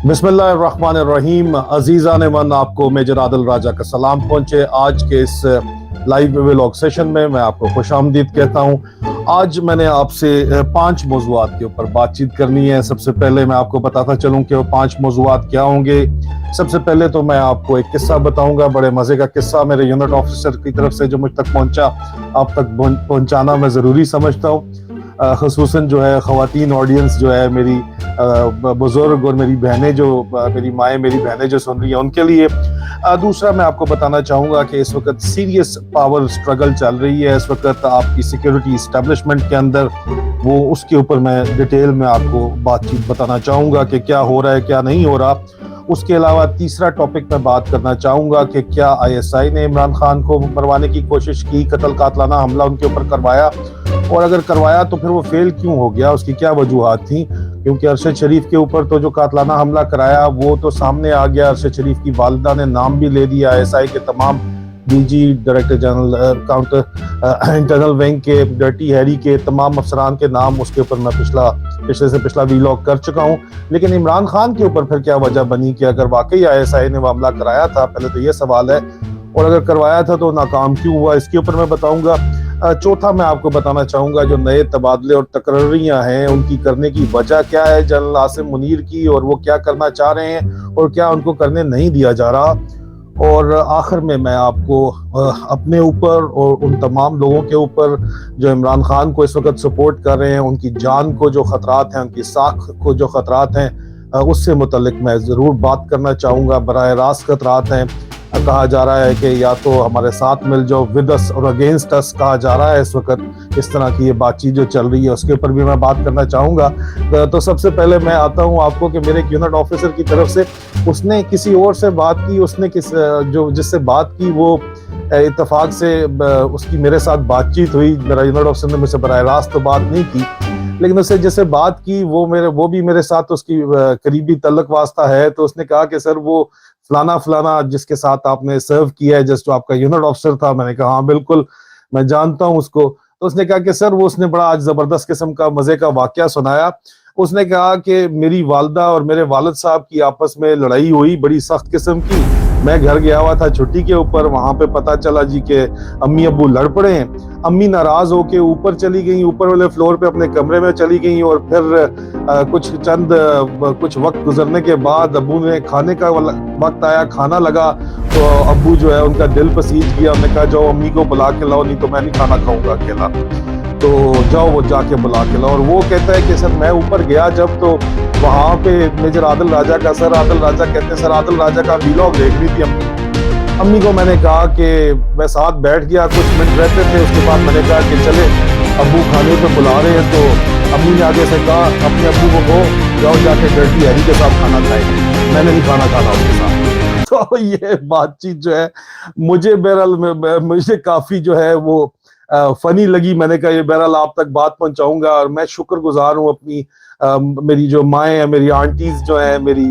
बिस्मिल्लाहिर्रहमानिर्रहीम। अजीज़ान मन, आपको मेजर आदिल राजा का सलाम पहुंचे। आज के इस लाइव व्लॉग सेशन में मैं आपको खुशामदीद कहता हूं। आज मैंने आपसे 5 मौज़ूआत के ऊपर बातचीत करनी है। सबसे पहले मैं आपको बताता चलूं कि वो 5 मौज़ूआत क्या होंगे। सबसे पहले तो मैं आपको एक किस्सा बताऊंगा, बड़े मज़े का किस्सा मेरे यूनिट ऑफिसर की तरफ से जो मुझ तक पहुंचा। आप तक पहुंचाना मैं ज़रूरी समझता हूँ। ख़ुसूसन जो है ख़वातीन ऑडियंस जो है, मेरी बुजुर्ग और मेरी बहनें जो मेरी माएँ मेरी बहनें जो सुन रही हैं उनके लिए। दूसरा मैं आपको बताना चाहूँगा कि इस वक्त सीरियस पावर स्ट्रगल चल रही है इस वक्त आपकी सिक्योरिटी इस्टेब्लिशमेंट के अंदर। वो उसके ऊपर मैं डिटेल में आपको बातचीत बताना चाहूँगा कि क्या हो रहा है क्या नहीं हो रहा। उसके अलावा तीसरा टॉपिक मैं बात करना चाहूँगा कि क्या ISI ने इमरान खान को मरवाने की कोशिश की, कत्ल कातलाना हमला उनके ऊपर करवाया, और अगर करवाया तो फिर वो फेल क्यों हो गया, उसकी क्या वजूहात थी। क्योंकि अरशद शरीफ के ऊपर तो जो कातलाना हमला कराया वो तो सामने आ गया। अरशद शरीफ की वालिदा ने नाम भी ले दिया। ISI के तमाम DG, director general counter internal wing के, डर्टी हैरी के तमाम अफसरान के नाम उसके ऊपर मैं पिछले से पिछला वीलॉग कर चुका हूँ। लेकिन इमरान खान के ऊपर फिर क्या वजह बनी कि अगर वाकई ISI ने हमला कराया था, पहले तो ये सवाल है, और अगर करवाया था तो नाकाम क्यों हुआ, इसके ऊपर मैं बताऊंगा। चौथा मैं आपको बताना चाहूँगा जो नए तबादले और तकर्रियाँ हैं उनकी करने की वजह क्या है जनरल आसिम मुनीर की, और वो क्या करना चाह रहे हैं और क्या उनको करने नहीं दिया जा रहा। और आखिर में मैं आपको अपने ऊपर और उन तमाम लोगों के ऊपर जो इमरान खान को इस वक्त सपोर्ट कर रहे हैं, उनकी जान को जो ख़तरात हैं, उनकी साख को जो ख़तरात हैं, उससे मुतल्लिक मैं ज़रूर बात करना चाहूँगा। बराह रास्त ख़तरात हैं। कहा जा रहा है कि या तो हमारे साथ मिल जाओ, विद अस और अगेंस्ट अस कहा जा रहा है इस वक्त। इस तरह की ये बातचीत जो चल रही है उसके ऊपर भी मैं बात करना चाहूँगा। तो सबसे पहले मैं आता हूँ आपको कि मेरे एक यूनिट ऑफिसर की तरफ से उसने किसी और से बात की, उसने जिससे बात की वो इत्तेफाक से उसकी मेरे साथ बातचीत हुई। मेरा यूनिट ऑफिसर ने मुझसे बराह रास्त तो बात नहीं की, लेकिन उससे जैसे बात की वो भी मेरे साथ उसकी करीबी तल्लक वास्ता है। तो उसने कहा कि सर वो फलाना जिसके साथ आपने सर्व किया है, जो आपका यूनिट ऑफिसर था। मैंने कहा हाँ बिल्कुल मैं जानता हूँ उसको। तो उसने कहा कि सर वो उसने बड़ा आज जबरदस्त किस्म का मजे का वाकया सुनाया। उसने कहा कि मेरी वालदा और मेरे वालिद साहब की आपस में लड़ाई हुई बड़ी सख्त किस्म की। मैं घर गया हुआ था छुट्टी के ऊपर, वहां पे पता चला जी के अम्मी अब्बू लड़ पड़े हैं। अम्मी नाराज होके ऊपर चली गई, ऊपर वाले फ्लोर पे अपने कमरे में चली गई, और फिर कुछ वक्त गुजरने के बाद अब्बू ने खाने का वक्त आया, खाना लगा तो अब्बू जो है उनका दिल पसीज गया। उन्होंने कहा जाओ अम्मी को बुला के लाओ, नहीं तो मैं नहीं खाना खाऊंगा अकेला। तो जाओ वो जाके बुला के लाओ। और वो कहता है कि सर मैं ऊपर गया जब, तो वहां पे मेजर आदिल राजा का सर आदिल राजा कहते हैं सर आदिल राजा का वीलॉग देख रही थी अम्मी को मैंने कहा कि मैं साथ बैठ गया, कुछ मिनट रहते थे। उसके बाद मैंने कहा कि चले अब्बू खाने पे बुला रहे हैं। तो अम्मी ने आगे से कहा अपने अब्बू को कहो जाओ जाके डर्टी हैरी के साथ खाना खाए, मैंने नहीं खाना खाना उसके साथ। तो ये बातचीत जो है मुझे बहरहाल मुझे काफी जो है वो फनी लगी। मैंने कहा ये बहरहाल आप तक बात पहुंचाऊंगा। और मैं शुक्रगुजार हूँ अपनी मेरी जो माएँ हैं, मेरी आंटीज जो हैं, मेरी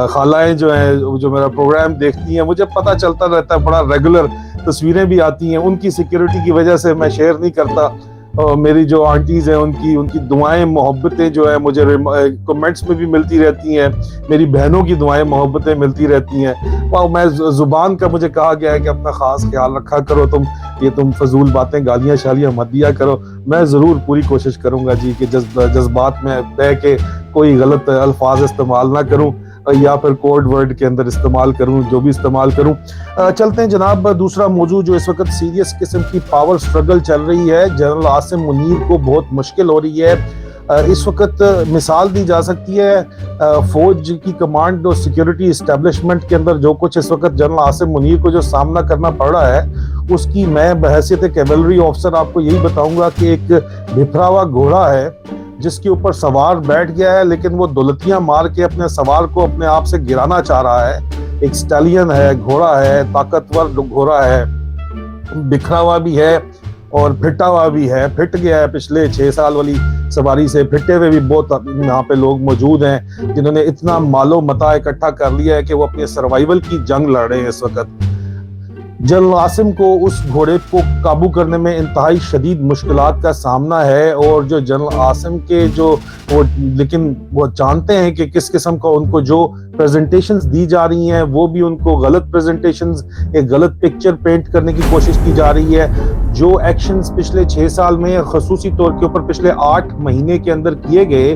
खालाएं जो हैं, जो मेरा प्रोग्राम देखती हैं, मुझे पता चलता रहता है, बड़ा रेगुलर तस्वीरें भी आती हैं। उनकी सिक्योरिटी की वजह से मैं शेयर नहीं करता। और मेरी जो आंटीज हैं उनकी दुआएं मोहब्बतें जो है मुझे कमेंट्स में भी मिलती रहती हैं। मेरी बहनों की दुआएं मोहब्बतें मिलती रहती हैं। और मैं जुबान का मुझे कहा गया है कि अपना खास ख्याल रखा करो, तुम फजूल बातें गालियां शालियां मत दिया करो। मैं जरूर पूरी कोशिश करूंगा जी कि जज्बात में बह के कोई गलत अल्फाज इस्तेमाल ना करूं या फिर कोड वर्ड के अंदर इस्तेमाल करूं, जो भी इस्तेमाल करूं। चलते हैं जनाब, दूसरा मौजू जो इस वक्त सीरियस किस्म की पावर स्ट्रगल चल रही है। जनरल आसिम मुनीर को बहुत मुश्किल हो रही है इस वक्त। मिसाल दी जा सकती है फौज की कमांड और सिक्योरिटी इस्टेब्लिशमेंट के अंदर जो कुछ इस वक्त जनरल आसिम मुनीर को जो सामना करना पड़ रहा है, उसकी मैं बहैसियत कैवलरी ऑफिसर आपको यही बताऊंगा कि एक बिफरा हुआ घोड़ा है जिसके ऊपर सवार बैठ गया है, लेकिन वो दुलतियां मार के अपने सवार को अपने आप से गिराना चाह रहा है। एक स्टैलियन है, घोड़ा है, ताकतवर घोड़ा है, बिखरा हुआ भी है और फिटा हुआ भी है। फिट गया है पिछले 6 साल वाली सवारी से, फिटे हुए भी बहुत यहाँ पे लोग मौजूद हैं जिन्होंने इतना मालो मता इकट्ठा कर लिया है कि वो अपने सर्वाइवल की जंग लड़ रहे हैं इस वक्त। जनरल आसिम को उस घोड़े को काबू करने में इंतहाई शदीद मुश्किलात का सामना है। और जो जनरल आसिम के जो वो लेकिन वो जानते हैं कि किस किस्म का उनको जो प्रेजेंटेशंस दी जा रही हैं वो भी उनको गलत प्रेजेंटेशंस, एक गलत पिक्चर पेंट करने की कोशिश की जा रही है। जो एक्शंस पिछले 6 साल में खसूसी तौर के ऊपर पिछले 8 महीने के अंदर किए गए,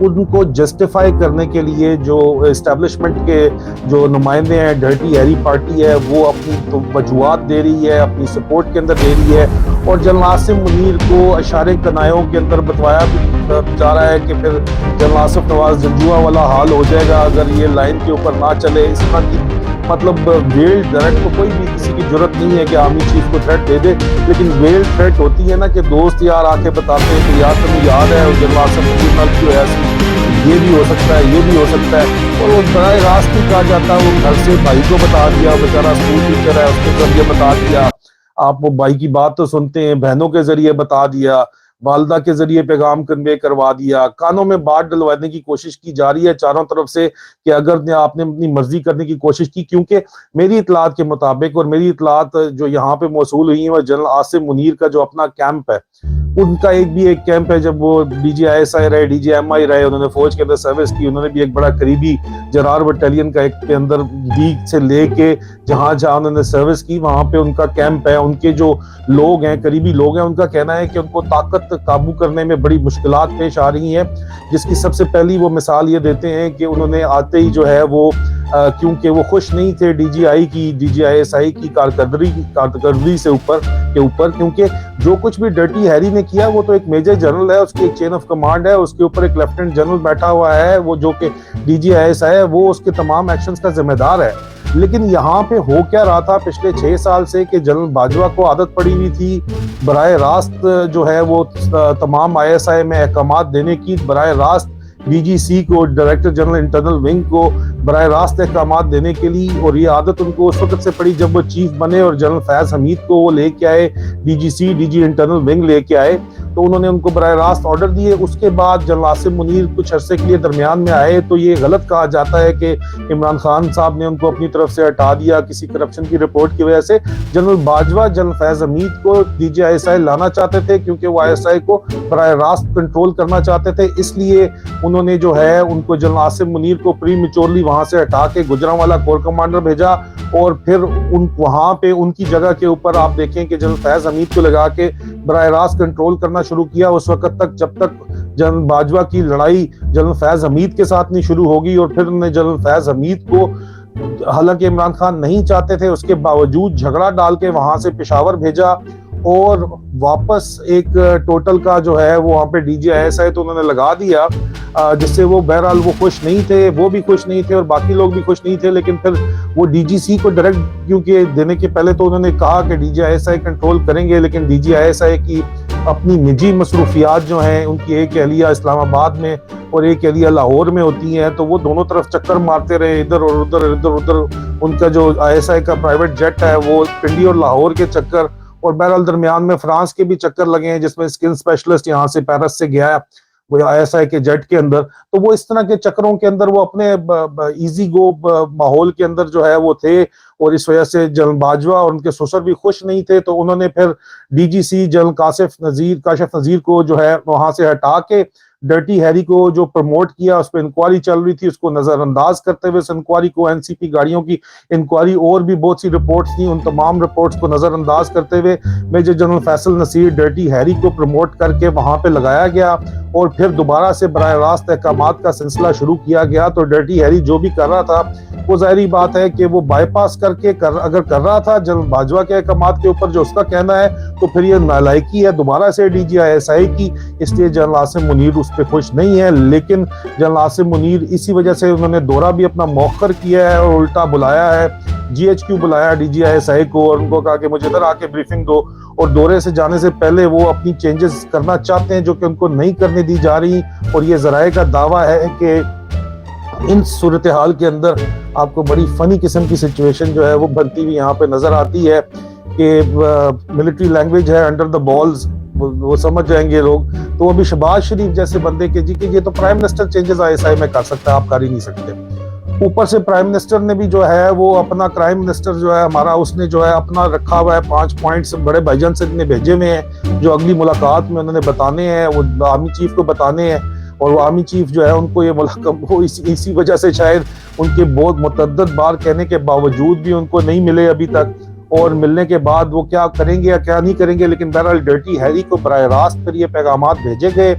उनको जस्टिफाई करने के लिए जो एस्टेब्लिशमेंट के जो नुमाइंदे हैं, डर्टी हैरी पार्टी है, वो अपनी तो वजूहात दे रही है, अपनी सपोर्ट के अंदर दे रही है। और जनरल आसिम मुनीर को अशारे कनायों के अंदर बतवाया जा रहा है कि फिर जनरल आसिफ नवाज जंजुआ वाला हाल हो जाएगा अगर ये लाइन के ऊपर ना चले। इस तरह की मतलब वेल थ्रेट तो कोई भी किसी की जरूरत नहीं है कि आर्मी चीफ को थ्रेट दे दे, लेकिन वेल थ्रेट होती है ना कि दोस्त यार आके बताते हैं कि यार तुम्हें याद है जनरल आसिफ मुनीर क्यों ऐसी, ये भी हो सकता है, ये भी हो सकता है। और वो बराह रास्त ही कहा जाता है, वो घर से भाई को बता दिया, बेचारा स्कूल टीचर है उसके जरिए बता दिया। आप वो भाई की बात तो सुनते हैं, बहनों के जरिए बता दिया, वालदा के जरिए पैगाम कन्वे करवा दिया, कानों में बात डलवाने की कोशिश की जा रही है चारों तरफ से कि अगर आपने अपनी मर्जी करने की कोशिश की। क्योंकि मेरी इतलात के मुताबिक और मेरी इतलात जो यहाँ पे मौसूल हुई है वो जनरल आसिम मुनीर का जो अपना कैंप है, उनका एक कैंप है, जब वो DGISI रहे, DGMI रहे, उन्होंने फौज के अंदर सर्विस की, उन्होंने भी एक बड़ा करीबी जरार बटालियन का एक के अंदर बीक से लेके जहां जहां उन्होंने सर्विस की वहां पे उनका कैंप है। उनके जो लोग हैं, करीबी लोग हैं, उनका कहना है कि उनको ताकत काबू करने में बड़ी मुश्किलात पेश आ रही हैं। जिसकी सबसे पहली वो मिसाल ये देते हैं कि उन्होंने आते ही जो है वो क्योंकि वो खुश नहीं थे DGISI की कारकर्दगी से ऊपर, क्योंकि जो कुछ भी डर्टी हैरी ने किया वो तो एक मेजर जनरल है, उसकी एक चेन ऑफ कमांड है, उसके ऊपर एक लेफ्टिनेंट जनरल बैठा हुआ है, वो जो कि DGISI है, वो उसके तमाम एक्शंस का जिम्मेदार है। लेकिन यहाँ पे हो क्या रहा था पिछले 6 साल से कि जनरल बाजवा को आदत पड़ी हुई थी बराह रास्त जो है वो तमाम ISI में अहकामात देने की, बराह रास्त DGC को, डायरेक्टर जनरल इंटरनल विंग को बराह रास्त अहकामात देने के लिए। और ये आदत उनको उस वक्त से पड़ी जब वो चीफ बने और जनरल फैज हमीद को वो लेके आए, DG इंटरनल विंग लेके आए, तो उन्होंने उनको बराह रास्त ऑर्डर दिए। उसके बाद जनरल आसिम मुनीर कुछ अरसे के लिए दरमियान में आए, तो ये गलत कहा जाता है कि इमरान खान साहब ने उनको अपनी तरफ से हटा दिया किसी करप्शन की रिपोर्ट की वजह से। जनरल बाजवा जनरल फैज हमीद को DGISI लाना चाहते थे क्योंकि वो ISI को बराह रास्त कंट्रोल करना चाहते थे, इसलिए उन्होंने जो है उनको जनरल आसिम मुनीर को प्री मेच्योरली वहां से हटा के गुजरांवाला कोर कमांडर भेजा। और फिर वहां पे उनकी जगह के ऊपर आप देखें कि जनरल फैज हमीद को लगा के बराह रास्त कंट्रोल करना शुरू किया उस वक्त तक जब तक जनरल बाजवा की लड़ाई जनरल फैज हमीद के साथ नहीं शुरू होगी। और फिर उन्होंने जनरल फैज हमीद को, हालांकि इमरान खान नहीं चाहते थे, उसके बावजूद झगड़ा डाल के वहां से पेशावर भेजा और वापस एक टोटल का जो है वो वहाँ पे DGISI तो उन्होंने लगा दिया, जिससे वो बहरहाल वो खुश नहीं थे, वो भी खुश नहीं थे और बाकी लोग भी खुश नहीं थे। लेकिन फिर वो DGC को डायरेक्ट क्योंकि देने के पहले तो उन्होंने कहा कि DGISI कंट्रोल करेंगे, लेकिन DGISI की अपनी निजी मसरूफियात जो हैं, उनकी एक एहलिया इस्लामाबाद में और एक एहलिया लाहौर में होती हैं, तो वो दोनों तरफ चक्कर मारते रहे, इधर और उधर। उनका जो ISI का प्राइवेट जेट है वो पिंडी और लाहौर के चक्कर, और बहरहाल दरमियान में फ्रांस के भी चक्कर लगे हैं जिसमें स्किन स्पेशलिस्ट यहाँ से पेरिस से गया है वो ISI के जेट के अंदर। तो वो इस तरह के चक्करों के अंदर वो अपने इजी गो माहौल के अंदर जो है वो थे, और इस वजह से जनरल बाजवा और उनके ससुर भी खुश नहीं थे। तो उन्होंने फिर DGC जनरल काशिफ नजीर को जो है वहां से हटा के डर्टी हैरी को जो प्रमोट किया, उस पर इंक्वायरी चल रही थी, उसको नजरअंदाज करते हुए इंक्वायरी को, NCP गाड़ियों की इंक्वायरी और भी बहुत सी रिपोर्ट्स थी, उन तमाम रिपोर्ट्स को नजरअंदाज करते हुए major general Faisal Naseer dirty Harry को प्रमोट करके वहां पे लगाया गया। और फिर दोबारा से बराह रास्त अहकामात का सिलसिला शुरू किया गया। तो डर्टी हैरी जो भी कर रहा था वो जाहिर बात है कि वो बाईपास करके अगर कर रहा था जनरल बाजवा के अहकामात के ऊपर जो उसका कहना है, तो फिर ये नालायकी है दोबारा से DGISI की। इसलिए जनरल आसिम मुनीर उस पर खुश नहीं है। लेकिन जनरल आसिम मुनीर इसी वजह से उन्होंने दौरा भी अपना मौखर किया है और उल्टा बुलाया है, GHQ बुलाया DGISI को और उनको कहा कि मुझे इधर आके ब्रीफिंग दो। और दौरे से जाने से पहले वो अपनी चेंजेस करना चाहते हैं जो कि उनको नहीं करने दी जा रही। और ये जराए का दावा है कि इन सूरत हाल के अंदर आपको बड़ी फनी किस्म की सिचुएशन जो है वो बनती हुई यहाँ पे नजर आती है कि मिलिट्री लैंग्वेज है अंडर द बॉल्स, वो समझ जाएंगे लोग। तो अभी शहबाज शरीफ जैसे बंदे के जी कि ये तो प्राइम मिनिस्टर चेंजेस ISI में कर सकता है, आप कर ही नहीं सकते। ऊपर से प्राइम मिनिस्टर ने भी जो है वो अपना क्राइम मिनिस्टर जो है हमारा, उसने जो है अपना रखा हुआ है 5 पॉइंट्स बड़े भाईजान से ने भेजे हुए हैं जो अगली मुलाकात में उन्होंने बताने हैं, वो आर्मी चीफ को बताने हैं। और वो आर्मी चीफ जो है उनको ये मुलाकात वो इसी वजह से शायद उनके बहुत मुतअद्दिद बार कहने के बावजूद भी उनको नहीं मिले अभी तक, और मिलने के बाद वो क्या करेंगे या क्या नहीं करेंगे। लेकिन बहरहाल डर्टी हैरी को बराह रास्त पर ये पैगामात भेजे गए।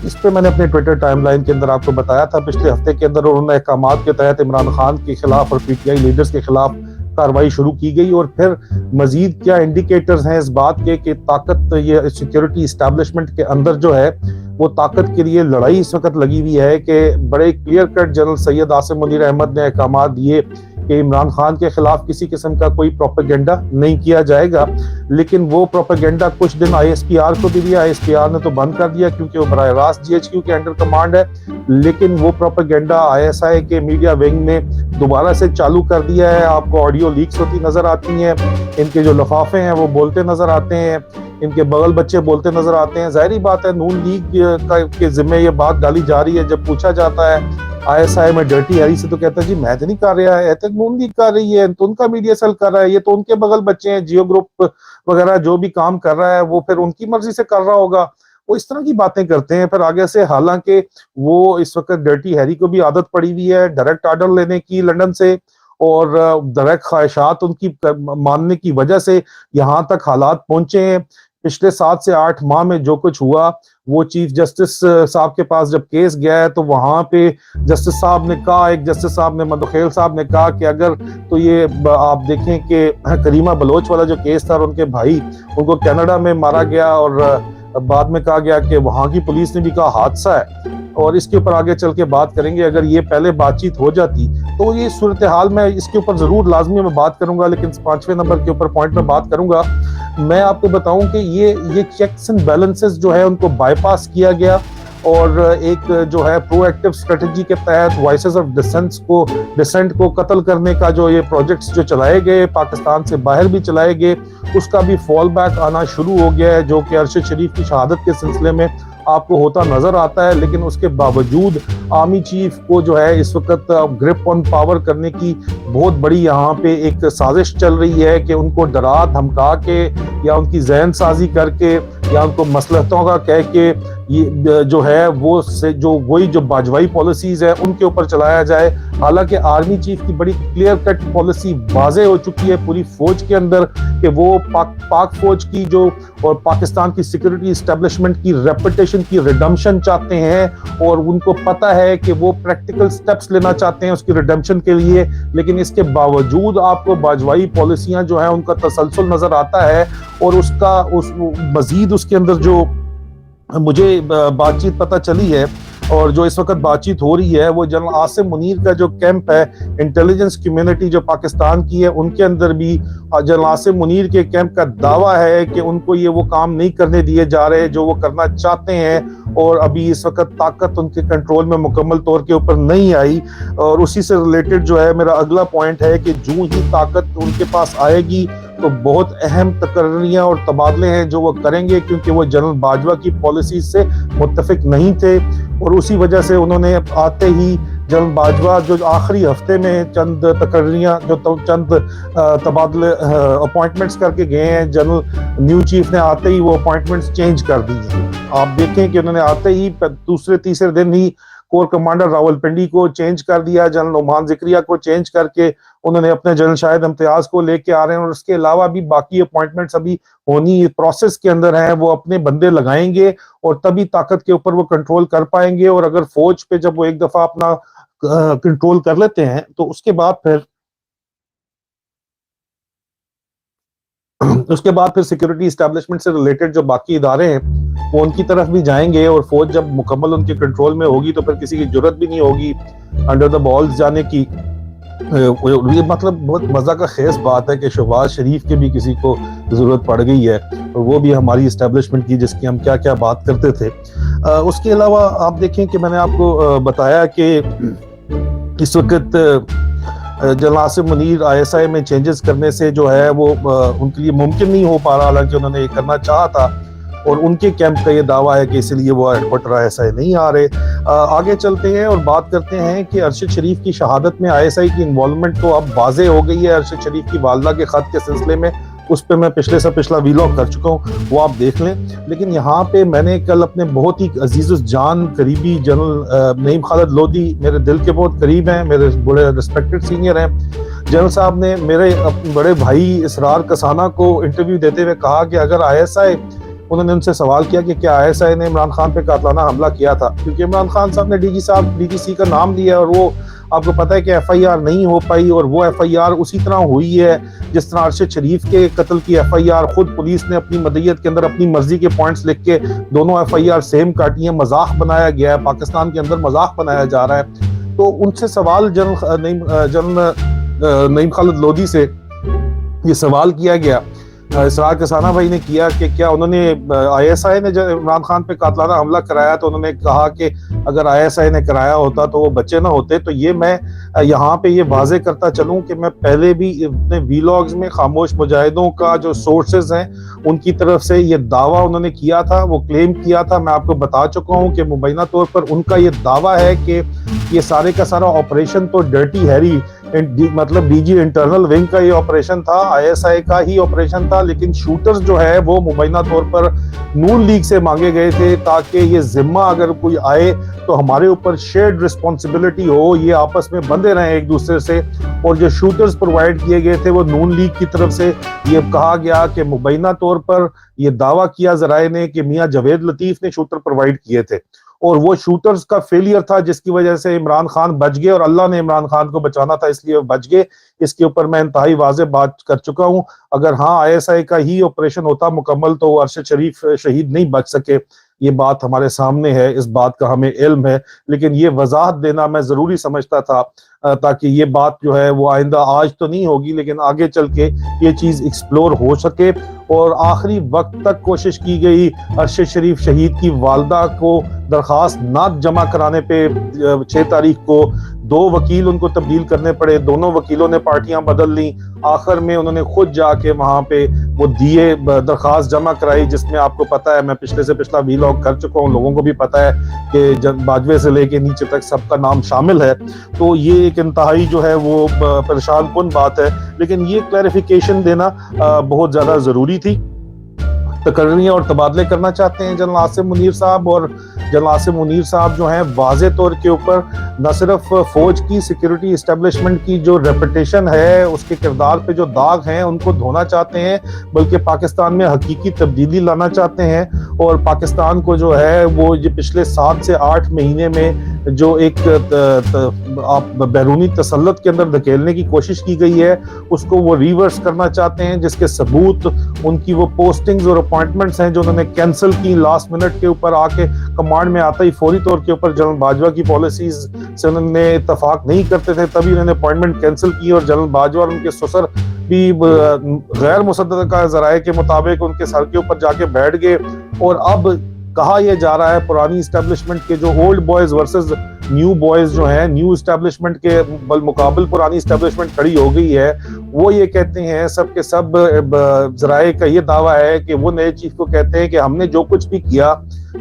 इस पे मैंने अपने ट्विटर टाइमलाइन के अंदर आपको बताया था पिछले हफ्ते के अंदर, उन्होंने अहकामात के तहत इमरान खान के खिलाफ और पीटीआई लीडर्स के खिलाफ कार्रवाई शुरू की गई। और फिर मजीद क्या इंडिकेटर्स हैं इस बात के कि ताकत ये सिक्योरिटी इस्टेब्लिशमेंट के अंदर जो है वो ताकत के लिए लड़ाई इस वक्त लगी हुई है कि बड़े clear cut general Syed Asim Munir Ahmed ने अहकामात दिए कि इमरान खान के खिलाफ किसी किस्म का कोई प्रोपेगेंडा नहीं किया जाएगा। लेकिन वो प्रोपेगेंडा कुछ दिन आईएसपीआर को भी दिया, आईएसपीआर ने तो बंद कर दिया क्योंकि वो बराह रास्त जीएचक्यू के अंडर कमांड है। लेकिन वो प्रोपेगेंडा आईएसआई के मीडिया विंग ने दोबारा से चालू कर दिया है। आपको ऑडियो लीक्स होती नजर आती हैं, इनके जो लिफाफे हैं वो बोलते नजर आते हैं, इनके बगल बच्चे बोलते नजर आते हैं। जाहिर बात है नून लीग के जिम्मे ये बात डाली जा रही है। जब पूछा जाता है आईएसआई में डर्टी हैरी से तो कहता है जी मैं तो नहीं कर रहा है, तो नून लीग कर रही है, तो उनका मीडिया सेल कर रहा है, ये तो उनके बगल बच्चे हैं, जियो ग्रुप वगैरह जो भी काम कर रहा है वो फिर उनकी मर्जी से कर रहा होगा। वो इस तरह की बातें करते हैं फिर आगे से। हालांकि वो इस वक्त डर्टी हैरी को भी आदत पड़ी हुई है डायरेक्ट ऑर्डर लेने की लंदन से, और डायरेक्ट ख्वाहिशात उनकी मानने की वजह से यहाँ तक हालात पहुंचे हैं। पिछले 7 से 8 माह में जो कुछ हुआ वो चीफ जस्टिस साहब के पास जब केस गया है तो वहां पे जस्टिस साहब ने कहा, एक जस्टिस साहब ने मदखेल साहब ने कहा कि अगर तो ये आप देखें कि करीमा बलोच वाला जो केस था और उनके भाई उनको कनाडा में मारा गया और बाद में कहा गया कि वहां की पुलिस ने भी कहा हादसा है, और इसके ऊपर आगे चल के बात करेंगे। अगर ये पहले बातचीत हो जाती तो ये सूरत हाल में इसके ऊपर जरूर लाजमी मैं बात करूंगा, लेकिन 5वें नंबर के ऊपर पॉइंट में बात करूंगा। मैं आपको बताऊं कि ये चेक्स एंड बैलेंसेस जो है उनको बाईपास किया गया, और एक जो है प्रोएक्टिव स्ट्रेटजी के तहत वॉइसेस ऑफ डिसेंट को कत्ल करने का जो ये प्रोजेक्ट्स जो चलाए गए पाकिस्तान से बाहर भी चलाए गए, उसका भी फॉल बैक आना शुरू हो गया है, जो कि अरशद शरीफ की शहादत के सिलसिले में आपको होता नजर आता है। लेकिन उसके बावजूद आर्मी चीफ को जो है इस वक्त ग्रिप ऑन पावर करने की बहुत बड़ी यहाँ पे एक साजिश चल रही है कि उनको डरा धमका के या उनकी जहन साजी करके या उनको मसलहतों का कह के ये जो है वो से जो वही जो बाजवाई पॉलिसीज है उनके ऊपर चलाया जाए। हालांकि आर्मी चीफ की बड़ी क्लियर कट पॉलिसी वाज़ेह हो चुकी है पूरी फौज के अंदर कि वो पाक फौज की जो और पाकिस्तान की सिक्योरिटी इस्टेब्लिशमेंट की रेपुटेशन की रिडम्पशन चाहते हैं, और उनको पता है कि वो प्रैक्टिकल स्टेप्स लेना चाहते हैं उसकी रिडम्पशन के लिए। लेकिन इसके बावजूद आपको बाजवाई पॉलिसियां जो है उनका तसलसल नजर आता है, और उसका मजीद उसके अंदर जो मुझे बातचीत पता चली है और जो इस वक्त बातचीत हो रही है वो जनरल आसिम मुनीर का जो कैंप है इंटेलिजेंस कम्युनिटी जो पाकिस्तान की है उनके अंदर भी जनरल आसिम मुनीर के कैंप का दावा है कि उनको ये वो काम नहीं करने दिए जा रहे जो वो करना चाहते हैं, और अभी इस वक्त ताकत उनके कंट्रोल में मुकम्मल तौर के ऊपर नहीं आई। और उसी से रिलेटेड जो है मेरा अगला पॉइंट है कि जो ही ताकत उनके पास आएगी तो बहुत अहम तकर्रियां और तबादले हैं जो वो करेंगे, क्योंकि वो जनरल बाजवा की पॉलिसी से मुत्तफिक नहीं थे, और उसी वजह से उन्होंने आते ही जनरल बाजवा जो आखिरी हफ्ते में चंद तकर्रियां जो चंद तबादले अपॉइंटमेंट्स करके गए हैं, जनरल न्यू चीफ ने आते ही वो अपॉइंटमेंट्स चेंज कर दी हैं। आप देखें कि उन्होंने आते ही दूसरे तीसरे दिन ही कोर कमांडर रावलपिंडी को चेंज कर दिया, जनरल ओमान जिक्रिया को चेंज करके उन्होंने अपने जनरल शाहिद इम्तियाज को लेके आ रहे हैं, और उसके अलावा भी बाकी अपॉइंटमेंट्स अभी होनी प्रोसेस के अंदर हैं। वो अपने बंदे लगाएंगे और तभी ताकत के ऊपर वो कंट्रोल कर पाएंगे, और अगर फौज पे जब वो एक दफा अपना कंट्रोल कर लेते हैं तो उसके बाद फिर सिक्योरिटी एस्टेब्लिशमेंट से रिलेटेड जो बाकी इदारे हैं वो उनकी तरफ भी जाएंगे, और फौज जब मुकम्मल उनके कंट्रोल में होगी तो फिर किसी की जरूरत भी नहीं होगी अंडर द बॉल्स जाने की। ये मतलब बहुत मजा का खेस बात है कि शहबाज शरीफ के भी किसी को जरूरत पड़ गई है, और वो भी हमारी एस्टेब्लिशमेंट की जिसकी हम क्या क्या बात करते थे। उसके अलावा आप देखें कि मैंने आपको बताया कि इस वक्त जनरल आसिम मुनीर आईएसआई में चेंजेस करने से जो है वो उनके लिए मुमकिन नहीं हो पा रहा, हालांकि उन्होंने ये करना चाहा था। और उनके कैंप का ये दावा है कि इसलिए वो हेडक्वार्टर ISI नहीं आ रहे। आगे चलते हैं और बात करते हैं कि अरशद शरीफ की शहादत में ISI की इन्वॉल्वमेंट तो अब वाज़े हो गई है। अरशद शरीफ की वालदा के खत के सिलसिले में उस पर मैं पिछले से पिछला वीलॉग कर चुका हूँ, वो आप देख लें। लेकिन यहाँ पे मैंने कल अपने बहुत ही अजीज़ जान करीबी जनरल नईम खालिद लोधी, मेरे दिल के बहुत करीब हैं, मेरे बड़े रिस्पेक्टेड सीनियर हैं, जनरल साहब ने मेरे बड़े भाई इसरार कसाना को इंटरव्यू देते हुए कहा कि अगर ISI, उन्होंने उनसे सवाल किया कि क्या ISI ने इमरान खान पे कातलाना हमला किया था, क्योंकि इमरान खान साहब ने DGC का नाम लिया और वो आपको पता है कि FIR नहीं हो पाई, और वो FIR उसी तरह हुई है जिस तरह अरशद शरीफ के कत्ल की FIR खुद पुलिस ने अपनी मदयत के अंदर अपनी मर्जी के पॉइंट्स लिख के दोनों FIR सेम काटी है, मजाक बनाया गया है, पाकिस्तान के अंदर मजाक बनाया जा रहा है। तो उनसे सवाल जनरल नईम खालिद लोधी से ये सवाल किया गया, इसरार कसाना भाई ने किया कि क्या उन्होंने ISI ने जब इमरान खान पे कातलाना हमला कराया तो उन्होंने कहा कि अगर ISI ने कराया होता तो वो बच्चे ना होते। तो ये मैं यहाँ पे ये वाजे करता चलूँ कि मैं पहले भी अपने वीलॉग्स में खामोश मुजाहिदों का जो सोर्सेज हैं उनकी तरफ से ये दावा उन्होंने किया था, वो क्लेम किया था, मैं आपको बता चुका हूँ कि मुबैना तौर पर उनका ये दावा है कि ये सारे का सारा ऑपरेशन तो डर्टी हैरी मतलब DG इंटरनल विंग का ये ऑपरेशन था, ISI का ही ऑपरेशन था, लेकिन शूटर्स जो है वो मुबैना तौर पर नून लीग से मांगे गए थे ताकि ये जिम्मा अगर कोई आए तो हमारे ऊपर शेयर्ड रिस्पॉन्सिबिलिटी हो, ये आपस में बंधे रहे एक दूसरे से। और जो शूटर्स प्रोवाइड किए गए थे वो नून लीग की तरफ से ये कहा गया कि मुबैना तौर पर ये दावा किया जराए ने कि मियां जावेद लतीफ ने शूटर प्रोवाइड किए थे, और वो शूटर्स का फेलियर था जिसकी वजह से इमरान खान बच गए, और अल्लाह ने इमरान खान को बचाना था इसलिए बच गए। इसके ऊपर मैं इंतहाई वाज़ेह बात कर चुका हूं। अगर हाँ ISI का ही ऑपरेशन होता मुकम्मल तो अरशद शरीफ शहीद नहीं बच सके, ये बात हमारे सामने है, इस बात का हमें इल्म है, लेकिन ये वजाहत देना मैं जरूरी समझता था ताकि ये बात जो है वो आइंदा, आज तो नहीं होगी लेकिन आगे चल के ये चीज एक्सप्लोर हो सके। और आखिरी वक्त तक कोशिश की गई अरशद शरीफ शहीद की वालदा को दरखास्त ना जमा कराने पे 6 तारीख को 2 वकील उनको तब्दील करने पड़े, दोनों वकीलों ने पार्टियां बदल ली, आखिर में उन्होंने खुद जाके वहां पे वो दिए दरखास्त जमा कराई, जिसमें आपको पता है मैं पिछले से पिछला वीलॉग कर चुका हूँ, लोगों को भी पता है कि बाजवे से लेके नीचे तक सबका नाम शामिल है। तो ये एक इंतहाई जो है वो परेशान कुन बात है, लेकिन ये क्लैरिफिकेशन देना बहुत ज्यादा जरूरी थी। तकर्रियां और तबादले करना चाहते हैं जनरल आसिम मुनीर साहब, और जनरल आसिम मुनीर साहब जो हैं वाज़े तौर के ऊपर न सिर्फ फौज की सिक्योरिटी इस्टेब्लिशमेंट की जो रेपुटेशन है, उसके किरदार पे जो दाग हैं उनको धोना चाहते हैं, बल्कि पाकिस्तान में हकीकी तब्दीली लाना चाहते हैं। और पाकिस्तान को जो है वो ये पिछले 7 से 8 महीने में जो एक बैरूनी तसल्लुत के अंदर धकेलने की कोशिश की गई है उसको वो रिवर्स करना चाहते हैं, जिसके सबूत उनकी वो पोस्टिंग्स और अपॉइंटमेंट्स हैं जो उन्होंने कैंसिल की लास्ट मिनट के ऊपर आके, कमांड में आता ही फौरी तौर के ऊपर जनरल बाजवा की पॉलिसीज से उन्होंने इत्तफाक नहीं करते थे, तभी उन्होंने अपॉइंटमेंट कैंसिल की, और जनरल बाजवा और उनके ससुर भी गैर मुसद्दका ज़राए के मुताबिक उनके सर के ऊपर जाके बैठ गए। और अब कहा यह जा रहा है पुरानी इस्टेब्लिशमेंट के जो old boys versus new boys जो हैं, न्यू इस्टेब्लिशमेंट के मुकाबल पुरानी इस्टेब्लिशमेंट खड़ी हो गई है, वो ये कहते हैं सब के सब ज़राए का ये दावा है कि वो नए चीफ को कहते हैं कि हमने जो कुछ भी किया,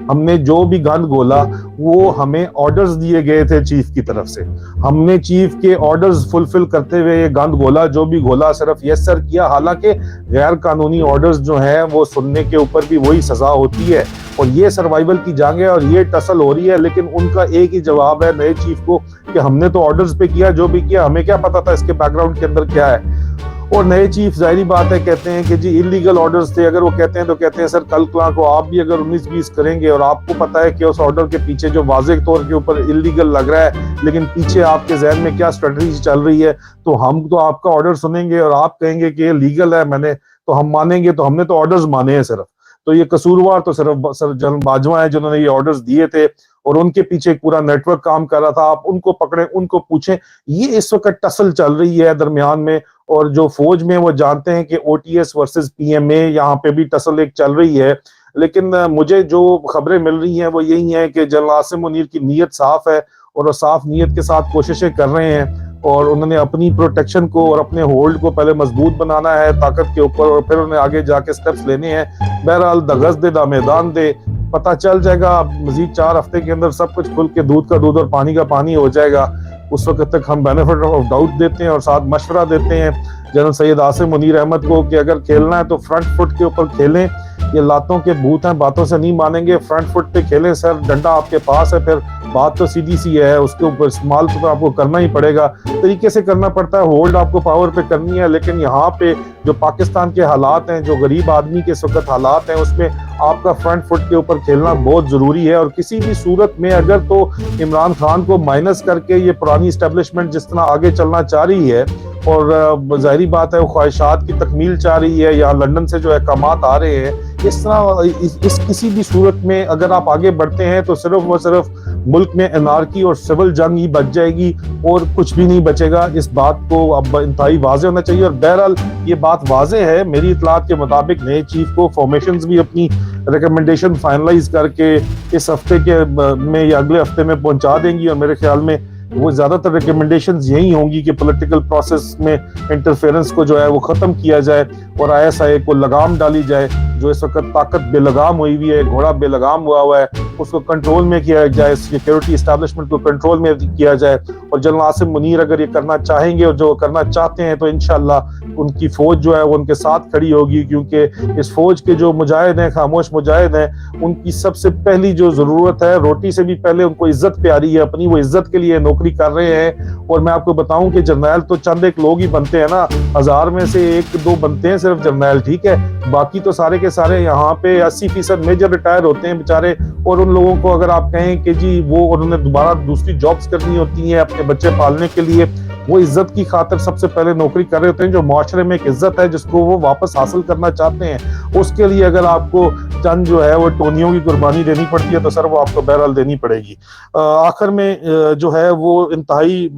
हमने जो भी गंद गोला, वो हमें ऑर्डर्स दिए गए थे चीफ की तरफ से, हमने चीफ के ऑर्डर्स फुलफिल करते हुए ये गंद गोला, जो भी गोला सिर्फ यस सर किया। हालांकि गैर कानूनी ऑर्डर्स जो हैं वो सुनने के ऊपर भी वही सजा होती है, और ये सर्वाइवल की जंग है और ये टसल हो रही है, लेकिन उनका एक ही जवाब है नए चीफ को कि हमने तो ऑर्डर्स पे किया, जो भी किया, हमें क्या पता था इसके बैकग्राउंड के अंदर क्या है। और नए चीफ जाहिर बात है कहते हैं कि जी इलीगल ऑर्डर्स थे, अगर वो कहते हैं तो कहते हैं सर कल को आप भी अगर 19-20 करेंगे और आपको पता है कि उस ऑर्डर के पीछे जो वाज़ेह तौर के ऊपर इलीगल लग रहा है, लेकिन पीछे आपके जहन में क्या स्ट्रेटजी चल रही है, तो हम तो आपका ऑर्डर सुनेंगे और आप कहेंगे कि ये लीगल है, मैंने तो हम मानेंगे, तो हमने तो ऑर्डर्स माने हैं सिर्फ। तो ये कसूरवार तो सिर्फ जनरल बाजवा है जिन्होंने ये ऑर्डर्स दिए थे, और उनके पीछे एक पूरा नेटवर्क काम कर रहा था। आप उनको पकड़े, उनको पूछें, ये इस वक्त टसल चल रही है दरमियान में, और जो फौज में वो जानते हैं कि OTS वर्सेस PMA, यहाँ पे भी टसल एक चल रही है। लेकिन मुझे जो खबरें मिल रही हैं वो यही है कि जनरल आसिम मुनीर की नीयत साफ है, और वो साफ नीयत के साथ कोशिशें कर रहे हैं, और उन्होंने अपनी प्रोटेक्शन को और अपने होल्ड को पहले मजबूत बनाना है ताकत के ऊपर, और फिर उन्हें आगे जाके स्टेप्स लेने हैं बहरहाल दगस दे दा मैदान दे, पता चल जाएगा। मजीद 4 हफ्ते के अंदर सब कुछ खुल के दूध का दूध और पानी का पानी हो जाएगा। उस वक्त तक हम बेनिफिट ऑफ डाउट देते हैं और साथ मशवरा देते हैं जनरल सैयद आसिम मुनीर अहमद को कि अगर खेलना है तो फ्रंट फुट के ऊपर खेलें। ये लातों के भूत हैं, बातों से नहीं मानेंगे, फ्रंट फुट पे खेलें। सर डंडा आपके पास है, फिर बात तो सीधी सी है, उसके ऊपर इस्तेमाल तो आपको करना ही पड़ेगा, तरीके से करना पड़ता है। होल्ड आपको पावर पे करनी है, लेकिन यहाँ पे जो पाकिस्तान के हालात हैं, जो गरीब आदमी के इस वक्त हालात हैं, उसमें आपका फ्रंट फुट के ऊपर खेलना बहुत जरूरी है। और किसी भी सूरत में अगर तो इमरान खान को माइनस करके ये पुरानी इस्टेब्लिशमेंट जिस तरह आगे चलना चाह रही है और जाहिर बात है वो ख्वाहिशात की तकमील चाह रही है, यहाँ लंदन से जो अहकामात आ रहे हैं, इस तरह इस किसी भी सूरत में अगर आप आगे बढ़ते हैं तो सिर्फ व सिर्फ मुल्क में एनार्की और सिविल जंग ही बच जाएगी और कुछ भी नहीं बचेगा। इस बात को अब इंतहाई वाज़ेह होना चाहिए। और बहरहाल ये बात वाज़ेह है, मेरी इतलात के मुताबिक नए चीफ को फॉर्मेशंस भी अपनी रिकमेंडेशन फाइनलाइज करके इस हफ्ते के में या अगले हफ्ते में पहुंचा देंगी। और मेरे ख्याल में वो ज्यादातर रिकमेंडेशंस यही होंगी कि पॉलिटिकल प्रोसेस में इंटरफेरेंस को जो है वो खत्म किया जाए और आईएसआई को लगाम डाली जाए। जो इस वक्त ताकत बेलगाम हुई हुई है, घोड़ा बेलगाम हुआ है, उसको कंट्रोल में किया जाए, सिक्योरिटी एस्टैब्लिशमेंट को कंट्रोल में किया जाए। और जनरल आसिम मुनीर अगर ये करना चाहेंगे और जो करना चाहते हैं तो इंशाल्लाह उनकी फौज जो है वो उनके साथ खड़ी होगी, क्योंकि इस फौज के जो मुजाहिद हैं, खामोश मुजाहिद हैं, उनकी सबसे पहली जो जरूरत है, रोटी से भी पहले उनको इज्जत प्यारी है अपनी, वो इज्जत के लिए नौकरी कर रहे हैं। और मैं आपको बताऊं कि जर्नैल तो चंद एक लोग ही बनते हैं ना, 1000 में से 1-2 बनते हैं सिर्फ जर्नैल, ठीक है, बाकी तो सारे के सारे यहाँ पे 80% मेजर रिटायर होते हैं बेचारे। और उन लोगों को अगर आप कहें कि जी वो उन्होंने दोबारा दूसरी जॉब्स करनी होती हैं अपने बच्चे पालने के लिए, वो इज्जत की खातिर सबसे पहले नौकरी कर रहे होते हैं। जो माशरे में एक इज्जत है जिसको वो वापस हासिल करना चाहते हैं, उसके लिए अगर आपको चंद जो है वो टोनियों की कुर्बानी देनी पड़ती है तो सर वो आपको बहरहाल देनी पड़ेगी। आखिर में जो है वो इंतहाई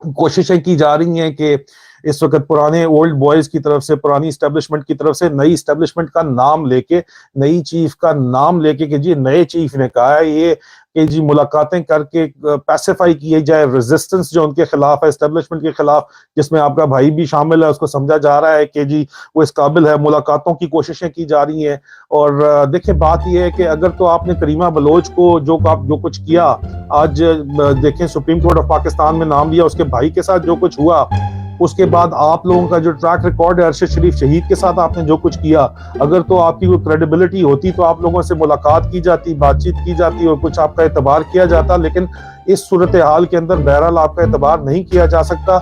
कोशिशें की जा रही हैं कि इस वक्त पुराने ओल्ड बॉयज की तरफ से, पुरानी स्टैब्लिशमेंट की तरफ से नई स्टैब्लिशमेंट का नाम लेके, नई चीफ का नाम लेके कि जी नए चीफ ने कहा है ये कि जी मुलाकातें करके पैसिफाई किए जाए रेजिस्टेंस जो उनके खिलाफ है, एस्टेब्लिशमेंट के खिलाफ, जिसमें आपका भाई भी शामिल है। उसको समझा जा रहा है कि जी वो इस काबिल है, मुलाकातों की कोशिशें की जा रही हैं। और देखिए बात यह है कि अगर तो आपने करीमा बलोच को जो कुछ किया, आज देखें सुप्रीम कोर्ट ऑफ पाकिस्तान में नाम लिया, उसके भाई के साथ जो कुछ हुआ, उसके बाद आप लोगों का जो ट्रैक रिकॉर्ड है अरशद शरीफ शहीद के साथ आपने जो कुछ किया, अगर तो आपकी कोई क्रेडिबिलिटी होती तो आप लोगों से मुलाकात की जाती, बातचीत की जाती और कुछ आपका एतबार किया जाता। लेकिन इस सूरत हाल के अंदर बहरहाल आपका एतबार नहीं किया जा सकता।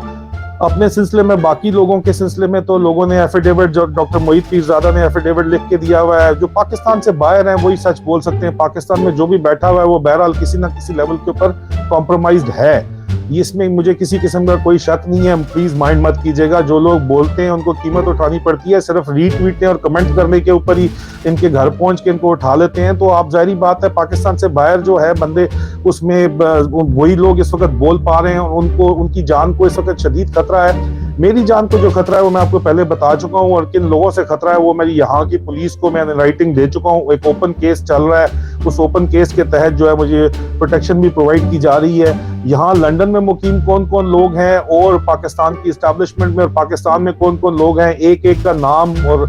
अपने सिलसिले में, बाकी लोगों के सिलसिले में तो लोगों ने एफिडेविट, जो डॉक्टर मोहित पीरजादा ने एफिडेविट लिख के दिया हुआ है, जो पाकिस्तान से बाहर हैं वही सच बोल सकते हैं। पाकिस्तान में जो भी बैठा हुआ है वो बहरहाल किसी ना किसी लेवल के ऊपर कॉम्प्रोमाइज्ड है, इसमें मुझे किसी किस्म का कोई शक नहीं है। प्लीज माइंड मत कीजिएगा, जो लोग बोलते हैं उनको कीमत उठानी पड़ती है, सिर्फ रीट्वीट और कमेंट करने के ऊपर ही इनके घर पहुंच के इनको उठा लेते हैं। तो आप जाहिर बात है पाकिस्तान से बाहर जो है बंदे, उसमें वही लोग इस वक्त बोल पा रहे हैं, उनको उनकी जान को इस वक्त शदीद खतरा है। मेरी जान को जो खतरा है वो मैं आपको पहले बता चुका हूँ, और किन लोगों से खतरा है वो मेरी यहाँ की पुलिस को मैंने राइटिंग दे चुका हूँ। एक ओपन केस चल रहा है, उस ओपन केस के तहत जो है मुझे प्रोटेक्शन भी प्रोवाइड की जा रही है। यहाँ लंदन में मुकीम कौन कौन लोग हैं और पाकिस्तान की इस्टेब्लिशमेंट में और पाकिस्तान में कौन कौन लोग हैं, एक एक का नाम और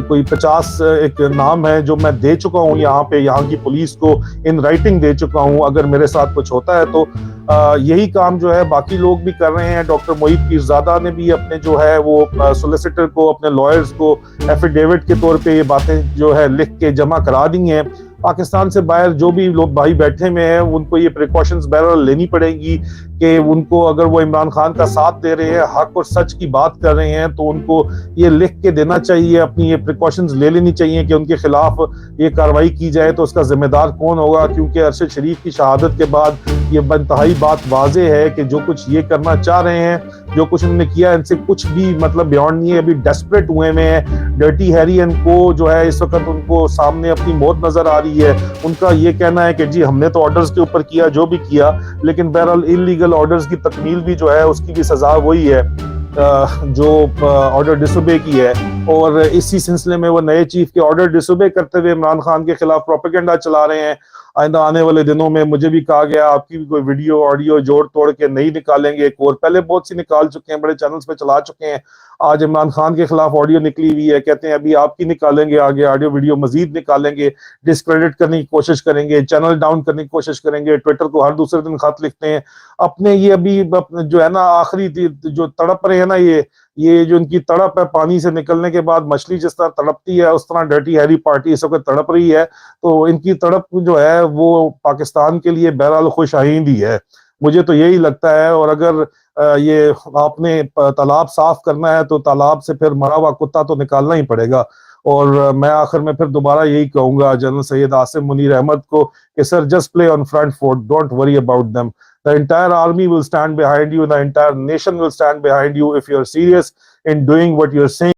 कोई 50 एक नाम है जो मैं दे चुका हूँ यहाँ पे, यहाँ की पुलिस को इन राइटिंग दे चुका हूँ। अगर मेरे साथ कुछ होता है तो यही काम जो है बाकी लोग भी कर रहे हैं। डॉक्टर मोहित पीरजादा ने भी अपने जो है वो सोलिसिटर को, अपने लॉयर्स को एफिडेविट के तौर पे ये बातें जो है लिख के जमा करा दी हैं। पाकिस्तान से बाहर जो भी लोग भाई बैठे में हैं उनको ये प्रिकॉशंस बहरहाल लेनी पड़ेंगी कि उनको, अगर वो इमरान खान का साथ दे रहे हैं, हक और सच की बात कर रहे हैं, तो उनको ये लिख के देना चाहिए, अपनी ये प्रिकॉशंस ले लेनी चाहिए कि उनके खिलाफ ये कार्रवाई की जाए तो उसका जिम्मेदार कौन होगा। क्योंकि अरशद शरीफ की शहादत के बाद ये इंतहाई बात वाजे है कि जो कुछ ये करना चाह रहे हैं, जो कुछ उन्होंने किया, इनसे कुछ भी मतलब बियॉन्ड नहीं है। अभी डेस्परेट हुए में है। डर्टी हैरी को जो है इस वक्त उनको सामने अपनी मौत नजर आ रही है। उनका ये कहना है कि जी हमने तो ऑर्डर्स के ऊपर किया जो भी किया, लेकिन बहरहाल इलीगल ऑर्डर्स की तकमील भी जो है उसकी भी सजा वही है जो ऑर्डर डिसोबे की है। और इसी सिलसिले में वो नए चीफ के ऑर्डर डिसोबे करते हुए इमरान खान के खिलाफ प्रोपेगेंडा चला रहे हैं। आइंदा आने वाले दिनों में मुझे भी कहा गया आपकी भी कोई वीडियो ऑडियो जोड़ तोड़ के नहीं निकालेंगे, एक और पहले बहुत सी निकाल चुके हैं, बड़े चैनल्स पे चला चुके हैं। आज इमरान खान के खिलाफ ऑडियो निकली हुई है, कहते हैं अभी आपकी निकालेंगे, आगे ऑडियो वीडियो मजीद निकालेंगे, डिस्क्रेडिट करने की कोशिश करेंगे, चैनल डाउन करने की कोशिश करेंगे, ट्विटर को हर दूसरे दिन खत लिखते हैं अपने। ये अभी जो है ना आखिरी जो तड़प रहे हैं ना, ये जो इनकी तड़प है पानी से निकलने के बाद, मछली जिस तरह तड़पती है उस तरह डर्टी हैरी पार्टी इस वक्त तड़प रही है। तो इनकी तड़प जो है वो पाकिस्तान के लिए बहरहाल खुश आइंदी है, मुझे तो यही लगता है। और अगर ये आपने तालाब साफ करना है तो तालाब से फिर मरा हुआ कुत्ता तो निकालना ही पड़ेगा। और मैं आखिर में फिर दोबारा यही कहूंगा जनरल सैयद आसिम मुनीर अहमद को कि sir just play on front foot, don't worry about them, the entire army will stand behind you, the entire nation will stand behind you if you're serious in doing what you're saying.